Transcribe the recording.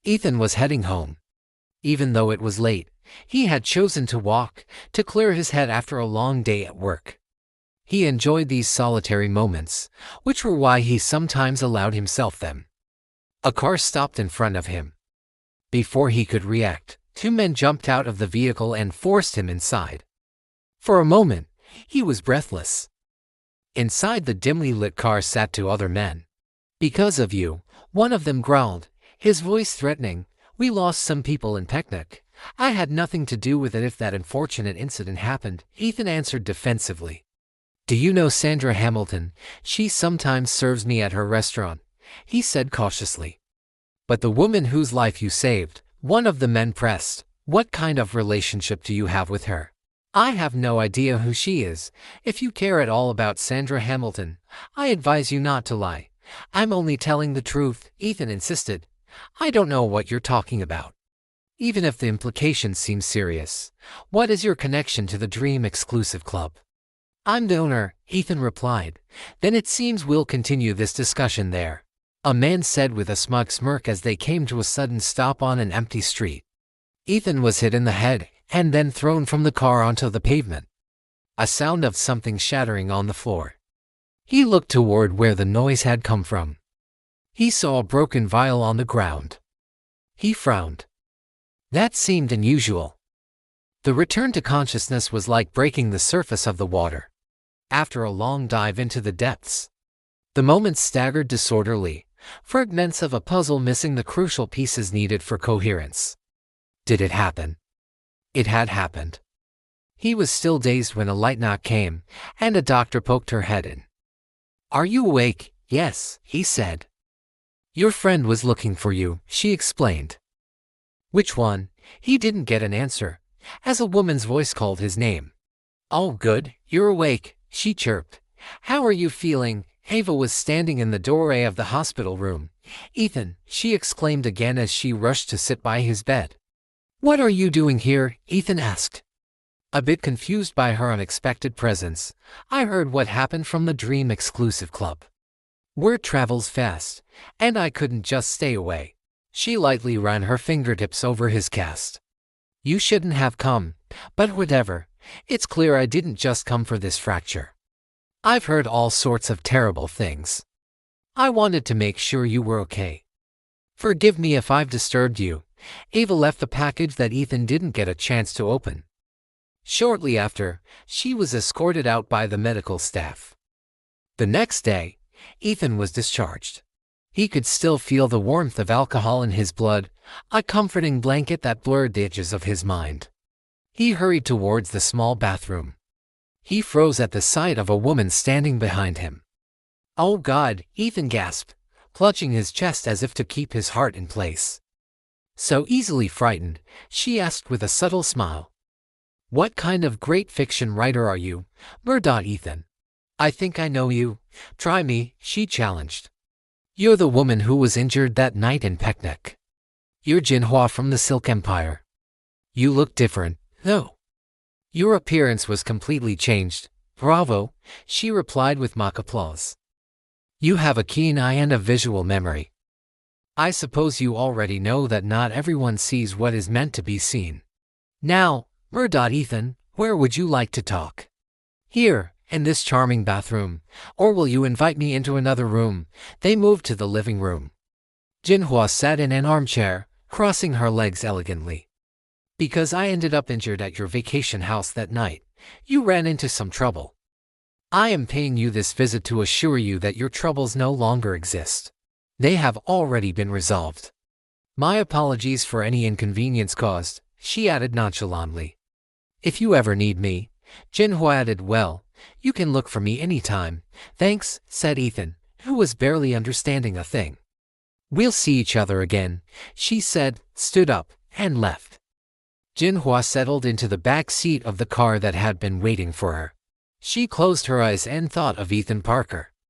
Ethan was heading home. Even though it was late, he had chosen to walk, to clear his head after a long day at work. He enjoyed these solitary moments, which were why he sometimes allowed himself them. A car stopped in front of him. Before he could react, two men jumped out of the vehicle and forced him inside. For a moment, he was breathless. Inside the dimly lit car sat two other men. "Because of you," one of them growled, his voice threatening. "We lost some people in picnic. I had nothing to do with it if that unfortunate incident happened," Ethan answered defensively. "Do you know Sandra Hamilton? She sometimes serves me at her restaurant," he said cautiously. "But the woman whose life you saved," one of the men pressed, "what kind of relationship do you have with her?" "I have no idea who she is. If you care at all about Sandra Hamilton, I advise you not to lie." "I'm only telling the truth," Ethan insisted. "I don't know what you're talking about." "Even if the implications seem serious, what is your connection to the Dream Exclusive Club?" "I'm the owner," Ethan replied. "Then it seems we'll continue this discussion there," a man said with a smug smirk as they came to a sudden stop on an empty street. Ethan was hit in the head and then thrown from the car onto the pavement. A sound of something shattering on the floor. He looked toward where the noise had come from. He saw a broken vial on the ground. He frowned. That seemed unusual. The return to consciousness was like breaking the surface of the water after a long dive into the depths. The moments staggered disorderly, fragments of a puzzle missing the crucial pieces needed for coherence. Did it happen? It had happened. He was still dazed when a light knock came, and a doctor poked her head in. "Are you awake?" "Yes," he said. "Your friend was looking for you," she explained. "Which one?" He didn't get an answer, as a woman's voice called his name. "Oh, good, you're awake," she chirped. "How are you feeling?" Ava was standing in the doorway of the hospital room. "Ethan," she exclaimed again as she rushed to sit by his bed. "What are you doing here?" Ethan asked. A bit confused by her unexpected presence. "I heard what happened from the Dream Exclusive Club. Word travels fast, and I couldn't just stay away." She lightly ran her fingertips over his cast. "You shouldn't have come, but whatever. It's clear I didn't just come for this fracture. I've heard all sorts of terrible things. I wanted to make sure you were okay. Forgive me if I've disturbed you." Ava left the package that Ethan didn't get a chance to open. Shortly after, she was escorted out by the medical staff. The next day, Ethan was discharged. He could still feel the warmth of alcohol in his blood, a comforting blanket that blurred the edges of his mind. He hurried towards the small bathroom. He froze at the sight of a woman standing behind him. "Oh God," Ethan gasped, clutching his chest as if to keep his heart in place. "So easily frightened?" she asked with a subtle smile. "What kind of great fiction writer are you?" murmured Ethan. "I think I know you. Try me," she challenged. "You're the woman who was injured that night in picnic. You're Jin Hua from the Silk Empire. You look different, though. Your appearance was completely changed." "Bravo," she replied with mock applause. "You have a keen eye and a visual memory. I suppose you already know that not everyone sees what is meant to be seen. Now, murmured Ethan, where would you like to talk? Here, in this charming bathroom, or will you invite me into another room?" They moved to the living room. Jin Hua sat in an armchair, crossing her legs elegantly. "Because I ended up injured at your vacation house that night. You ran into some trouble. I am paying you this visit to assure you that your troubles no longer exist. They have already been resolved. My apologies for any inconvenience caused," she added nonchalantly. "If you ever need me," Jin Hua added, "well, you can look for me anytime." "Thanks," said Ethan, who was barely understanding a thing. "We'll see each other again," she said, stood up, and left. Jin Hua settled into the back seat of the car that had been waiting for her. She closed her eyes and thought of Ethan Parker.